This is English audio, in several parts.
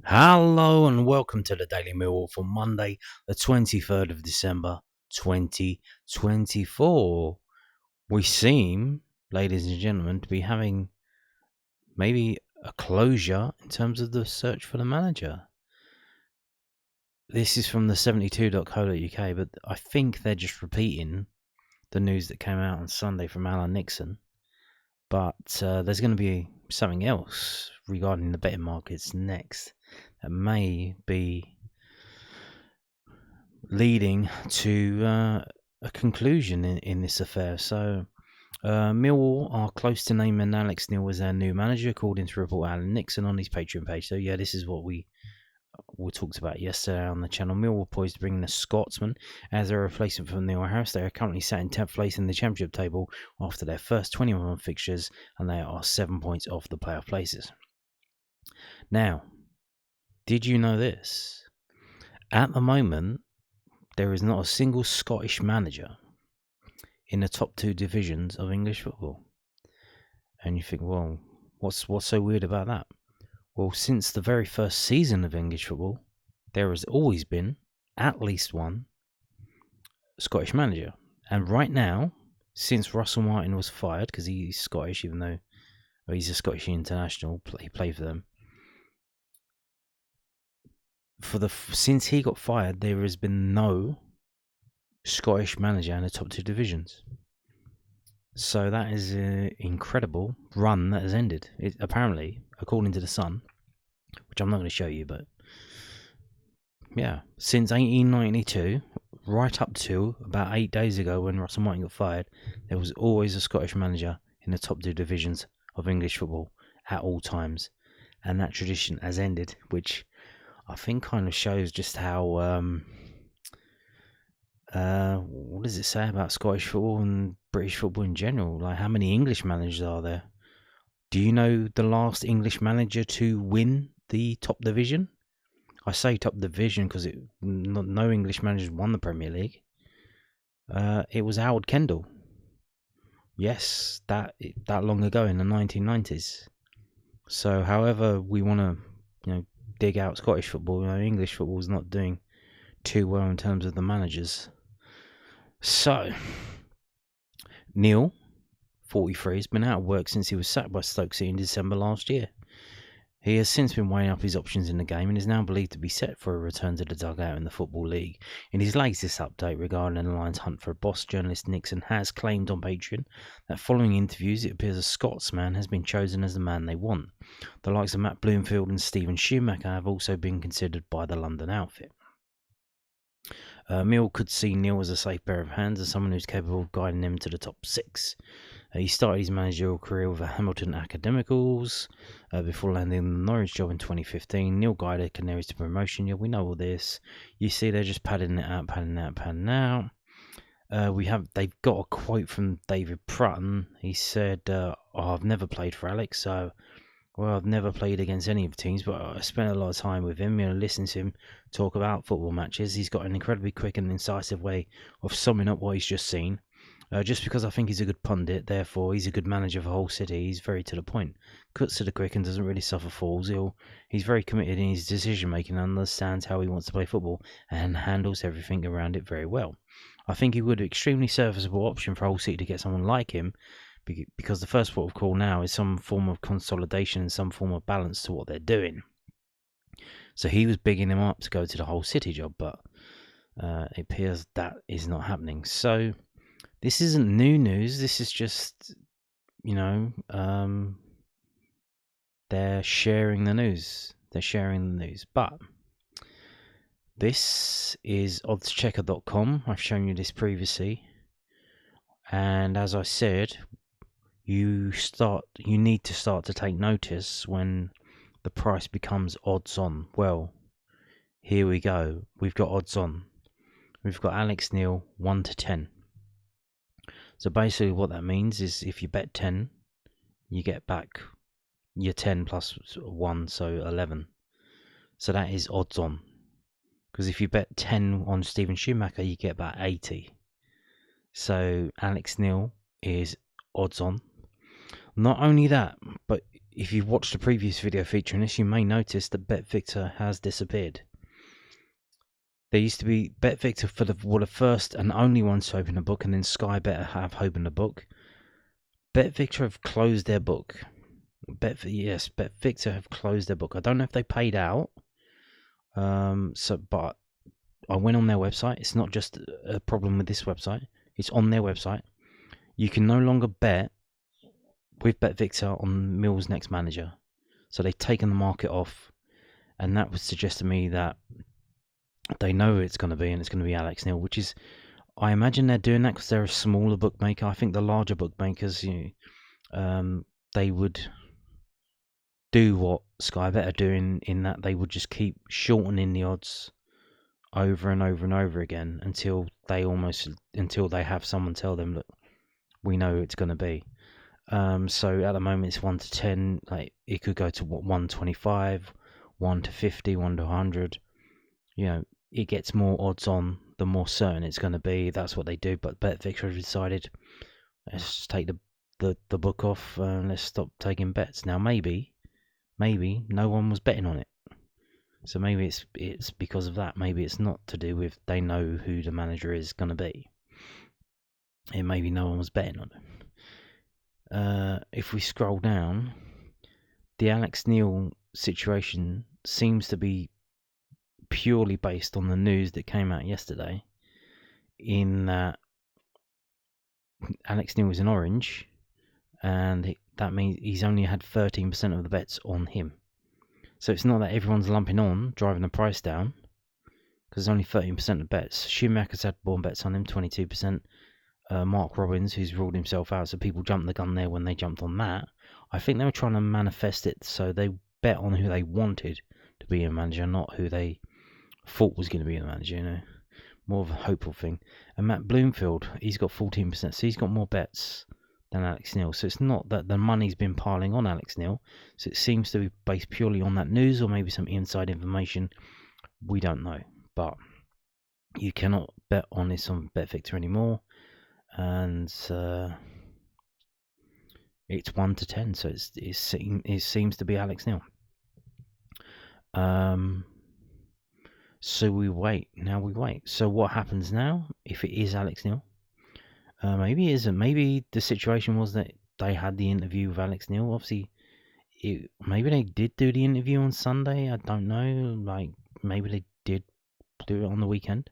Hello and welcome to the Daily Millwall for Monday, the 23rd of December, 2024. We seem, ladies and gentlemen, to be having maybe a closure in terms of the search for the manager. This is from the 72.co.uk, but I think they're just repeating the news that came out on Sunday from Alan Nixon. But there's going to be something else regarding the betting markets next that may be leading to a conclusion in this affair. So, Millwall are close to naming Alex Neil as their new manager, according to report Alan Nixon on his Patreon page. So, yeah, this is what we talked about yesterday on the channel. Millwall poised to bring in a Scotsman as a replacement for Neil Harris. They are currently sat in 10th place in the Championship table after their first 21 fixtures, and they are 7 points off the playoff places. Now, did you know this? At the moment, there is not a single Scottish manager in the top two divisions of English football. And you think, well, what's so weird about that? Well, since the very first season of English football, there has always been at least one Scottish manager. And right now, since Russell Martin was fired, because he's Scottish, even though he's a Scottish international, he played for them. Since he got fired, there has been no Scottish manager in the top two divisions. So that is an incredible run that has ended. Apparently, according to The Sun, which I'm not going to show you, but yeah, since 1892, right up to about 8 days ago when Russell Martin got fired, there was always a Scottish manager in the top two divisions of English football at all times. And that tradition has ended, which I think kind of shows just how, what does it say about Scottish football and British football in general? Like, how many English managers are there? Do you know the last English manager to win the top division? I say top division because no English managers won the Premier League. It was Howard Kendall. Yes, that long ago in the 1990s. So, however we want to, dig out Scottish football, English football is not doing too well in terms of the managers. So, Neil, 43, has been out of work since he was sacked by Stoke City in December last year. He has since been weighing up his options in the game and is now believed to be set for a return to the dugout in the Football League. In his latest update regarding the Lions' hunt for a boss, journalist Nixon has claimed on Patreon that following interviews, it appears a Scotsman has been chosen as the man they want. The likes of Matt Bloomfield and Stephen Schumacher have also been considered by the London outfit. Mill could see Neil as a safe pair of hands, as someone who's capable of guiding him to the top six. He started his managerial career with the Hamilton Academicals before landing the Norwich job in 2015. Neil guided Canaries to promotion. Yeah, we know all this. You see, they're just padding it out. They've got a quote from David Prutton. He said, I've never played for Alex, so I've never played against any of the teams, but I spent a lot of time with him, listening to him talk about football matches. He's got an incredibly quick and incisive way of summing up what he's just seen. Just because I think he's a good pundit, therefore he's a good manager for Hull City. He's very to the point, cuts to the quick and doesn't really suffer fools. He's very committed in his decision making and understands how he wants to play football and handles everything around it very well. I think he would be an extremely serviceable option for Hull City to get someone like him, because the first port of call now is some form of consolidation and some form of balance to what they're doing. So he was bigging him up to go to the Hull City job, but it appears that is not happening. So this isn't new news. This is just, they're sharing the news. But this is oddschecker.com. I've shown you this previously. And as I said, you need to start to take notice when the price becomes odds on. Well, here we go. We've got odds on. We've got Alex Neil 1 to 10. So basically what that means is if you bet 10, you get back your 10 plus 1, so 11. So that is odds on. Because if you bet 10 on Stephen Schumacher, you get back 80. So Alex Neil is odds on. Not only that, but if you've watched the previous video featuring this, you may notice that BetVictor has disappeared. There used to be BetVictor for the first and only ones to open a book, and then Skybet have opened a book. BetVictor have closed their book. BetVictor have closed their book. I don't know if they paid out. But I went on their website. It's not just a problem with this website. It's on their website. You can no longer bet with BetVictor on Mill's next manager. So they've taken the market off, and that would suggest to me that they know who it's going to be, and it's going to be Alex Neil, which is, I imagine they're doing that because they're a smaller bookmaker. I think the larger bookmakers, they would do what Skybet are doing, in that they would just keep shortening the odds over and over and over again until they have someone tell them that we know who it's going to be. So at the moment it's 1 to 10. Like, it could go to 125, 1 to 50, 1 to 100. It gets more odds on the more certain it's going to be. That's what they do. But BetVictor decided, let's just take the book off and let's stop taking bets. Now maybe no one was betting on it, so maybe it's because of that. Maybe it's not to do with they know who the manager is going to be. It maybe no one was betting on it. If we scroll down, the Alex Neil situation seems to be purely based on the news that came out yesterday, in that Alex Neil is an orange, and that means he's only had 13% of the bets on him. So it's not that everyone's lumping on, driving the price down, because there's only 13% of bets. Schumacher's had more bets on him, 22%. Mark Robbins, who's ruled himself out, so people jumped the gun there when they jumped on that. I think they were trying to manifest it, so they bet on who they wanted to be a manager, not who they thought was going to be the manager, more of a hopeful thing. And Matt Bloomfield, he's got 14%, so he's got more bets than Alex Neil. So it's not that the money's been piling on Alex Neil, so it seems to be based purely on that news, or maybe some inside information. We don't know, but you cannot bet on this on BetVictor anymore, and it's 1 to 10, so it seems to be Alex Neil. So we wait. So what happens now if it is Alex Neil? Maybe it isn't. Maybe the situation was that they had the interview with Alex Neil. Obviously, maybe they did do the interview on Sunday. I don't know. Like, maybe they did do it on the weekend.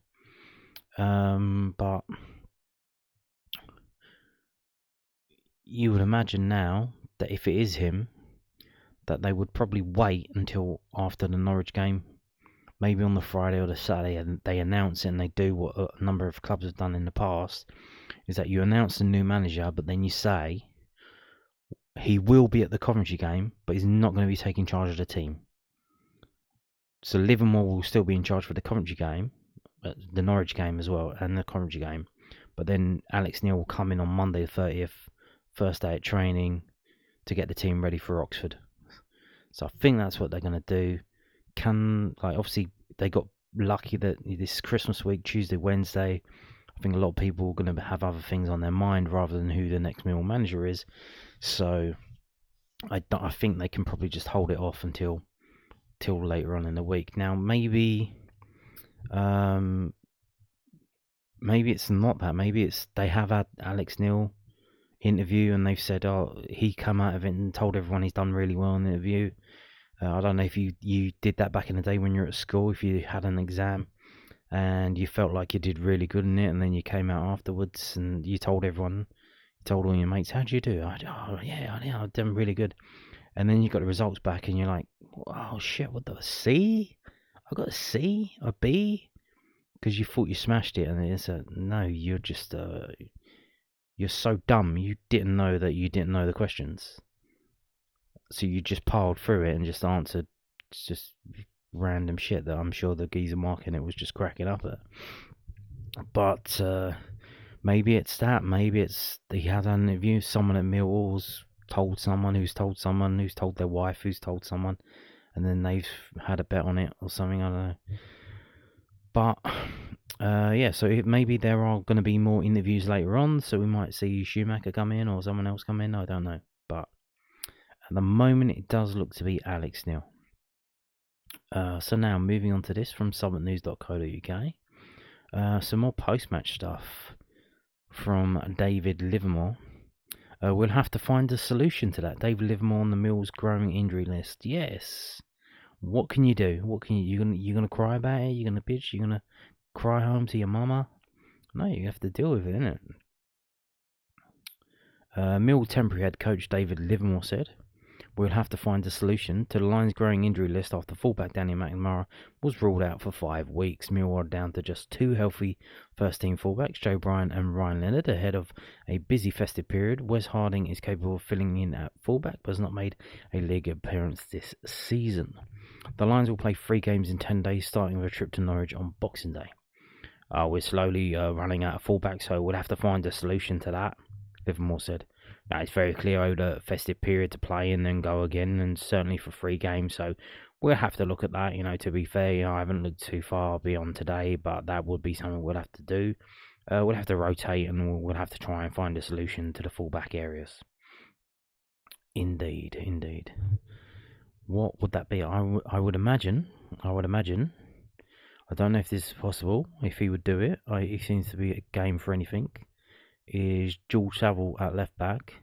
But you would imagine now that if it is him, that they would probably wait until after the Norwich game, maybe on the Friday or the Saturday, and they announce it, and they do what a number of clubs have done in the past, is that you announce the new manager, but then you say he will be at the Coventry game, but he's not going to be taking charge of the team. So Livermore will still be in charge for the Coventry game, the Norwich game as well, and the Coventry game. But then Alex Neil will come in on Monday the 30th, first day at training, to get the team ready for Oxford. So I think that's what they're going to do. Obviously they got lucky that this Christmas week, Tuesday, Wednesday, I think a lot of people are going to have other things on their mind rather than who the next Millwall manager is. So I think they can probably just hold it off until later on in the week. Now maybe it's not that. Maybe it's they have had Alex Neil interview, and they've said, he come out of it and told everyone he's done really well in the interview. I don't know if you did that back in the day when you were at school, if you had an exam and you felt like you did really good in it, and then you came out afterwards and you told everyone, you told all your mates, how'd you do? I've done really good. And then you got the results back and you're like, oh shit, what the C? I got a C, a B? Because you thought you smashed it, and it's no, you're just, you're so dumb, you didn't know that you didn't know the questions. So you just piled through it and just answered just random shit that I'm sure the geezer marking it was just cracking up at. But maybe it's that. Maybe it's he had an interview. Someone at Millwall's told someone who's told someone who's told their wife who's told someone, and then they've had a bet on it or something. I don't know. But so maybe there are going to be more interviews later on. So we might see Schumacher come in or someone else come in. I don't know. But At the moment, it does look to be Alex Neil. So now, moving on to this from southwarknews.co.uk. Some more post-match stuff from David Livermore. We'll have to find a solution to that. David Livermore on the Mill's growing injury list. Yes. What can you do? What can you gonna cry about it? You gonna bitch? You gonna cry home to your mama? No, you have to deal with it, innit? Mill temporary head coach David Livermore said, "We'll have to find a solution to the Lions' growing injury list after fullback Danny McNamara was ruled out for 5 weeks. Mill are down to just 2 healthy first-team fullbacks, Joe Bryan and Ryan Leonard, ahead of a busy festive period. Wes Harding is capable of filling in at fullback, but has not made a league appearance this season. The Lions will play 3 games in 10 days, starting with a trip to Norwich on Boxing Day. We're slowly running out of fullbacks, so we'll have to find a solution to that," Livermore said. It's very clear over the festive period to play and then go again, and certainly for 3 games, so we'll have to look at that. To be fair, I haven't looked too far beyond today, but that would be something we'll have to do. We'll have to rotate, and we'll have to try and find a solution to the fullback areas. Indeed. What would that be? I would imagine. I don't know if this is possible, if he would do it. He seems to be a game for anything. Is George Saville at left back.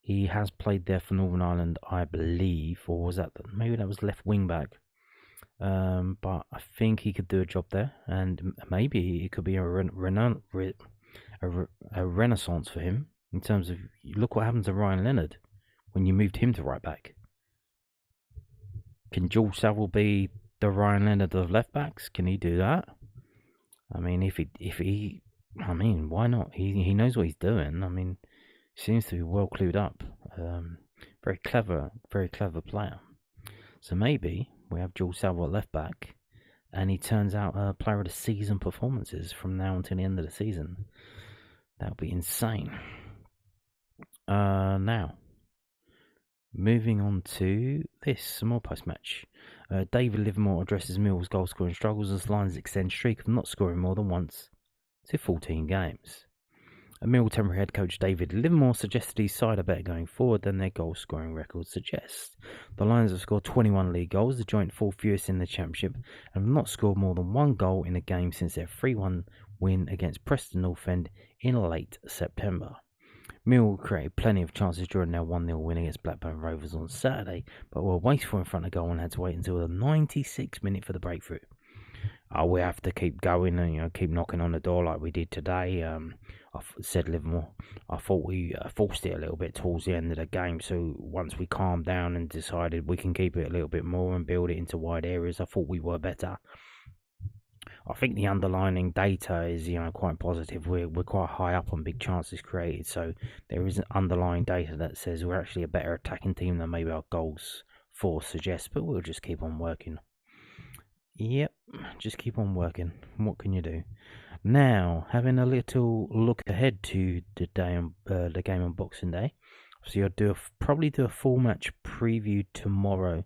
He has played there for Northern Ireland, I believe, or was that maybe that was left wing back. But I think he could do a job there, and maybe it could be a renaissance for him in terms of look what happened to Ryan Leonard when you moved him to right back. Can George Saville be the Ryan Leonard of left backs? Can he do that? I mean, why not? He knows what he's doing. He seems to be well clued up. Very clever player. So maybe we have George Saville at left back, and he turns out a player of the season performances from now until the end of the season. That would be insane. Now, moving on to this, some more post-match. David Livermore addresses Mill's goal-scoring struggles as Lions extend streak of not scoring more than once to 14 games. Mill temporary head coach David Livermore suggested his side are better going forward than their goal-scoring record suggests. The Lions have scored 21 league goals, the joint 4th fewest in the Championship, and have not scored more than 1 goal in a game since their 3-1 win against Preston North End in late September. Mill created plenty of chances during their 1-0 win against Blackburn Rovers on Saturday, but were wasteful in front of goal and had to wait until the 96th minute for the breakthrough. We have to keep going and keep knocking on the door like we did today. Said Livermore. I thought we forced it a little bit towards the end of the game. So once we calmed down and decided we can keep it a little bit more and build it into wide areas, I thought we were better. I think the underlying data is quite positive. We're quite high up on big chances created. So there is underlying data that says we're actually a better attacking team than maybe our goals for suggest. But we'll just keep on working. Yep, just keep on working. What can you do? Now, having a little look ahead to the game on Boxing Day. So I'll probably do a full match preview tomorrow,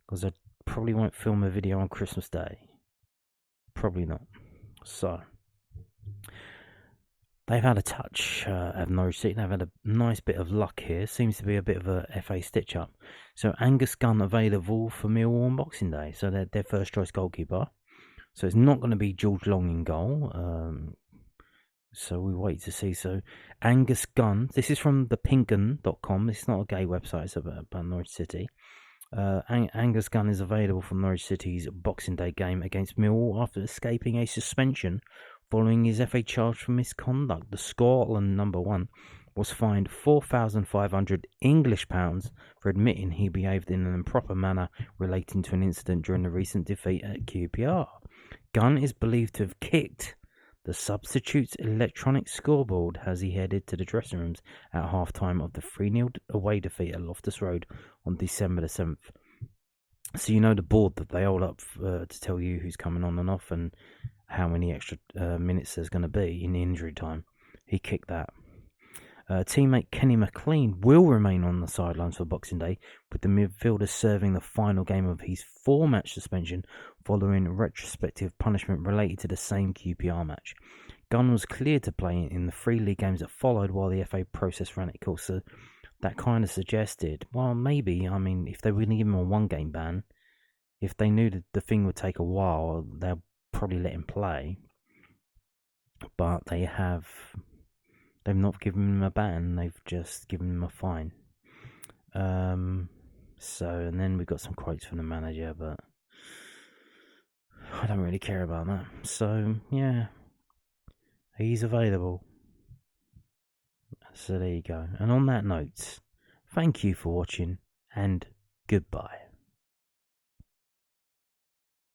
because I probably won't film a video on Christmas Day. Probably not. So they've had a touch of Norwich City. They've had a nice bit of luck here. Seems to be a bit of a FA stitch-up. So Angus Gunn available for Millwall on Boxing Day. So they're their first-choice goalkeeper. So it's not going to be George Long in goal. So we wait to see. So Angus Gunn. This is from thepinkun.com. It's not a gay website. It's about Norwich City. Angus Gunn is available for Norwich City's Boxing Day game against Millwall after escaping a suspension following his FA charge for misconduct. The Scotland number 1 was fined £4,500 English for admitting he behaved in an improper manner relating to an incident during the recent defeat at QPR. Gunn is believed to have kicked the substitute's electronic scoreboard as he headed to the dressing rooms at half-time of the 3-0 away defeat at Loftus Road on December the 7th. So the board that they hold up to tell you who's coming on and off and how many extra minutes there's going to be in the injury time. He kicked that. Teammate Kenny McLean will remain on the sidelines for Boxing Day, with the midfielder serving the final game of his 4-match suspension following retrospective punishment related to the same QPR match. Gunn was cleared to play in the 3 league games that followed while the FA process ran its course. So that kind of suggested, well, maybe, I mean, if they were going to give him a 1-game ban, if they knew that the thing would take a while, they'll probably let him play. But they've not given him a ban, they've just given him a fine. And then we've got some quotes from the manager, but I don't really care about that. So, yeah, he's available. So there you go. And on that note, thank you for watching, and goodbye.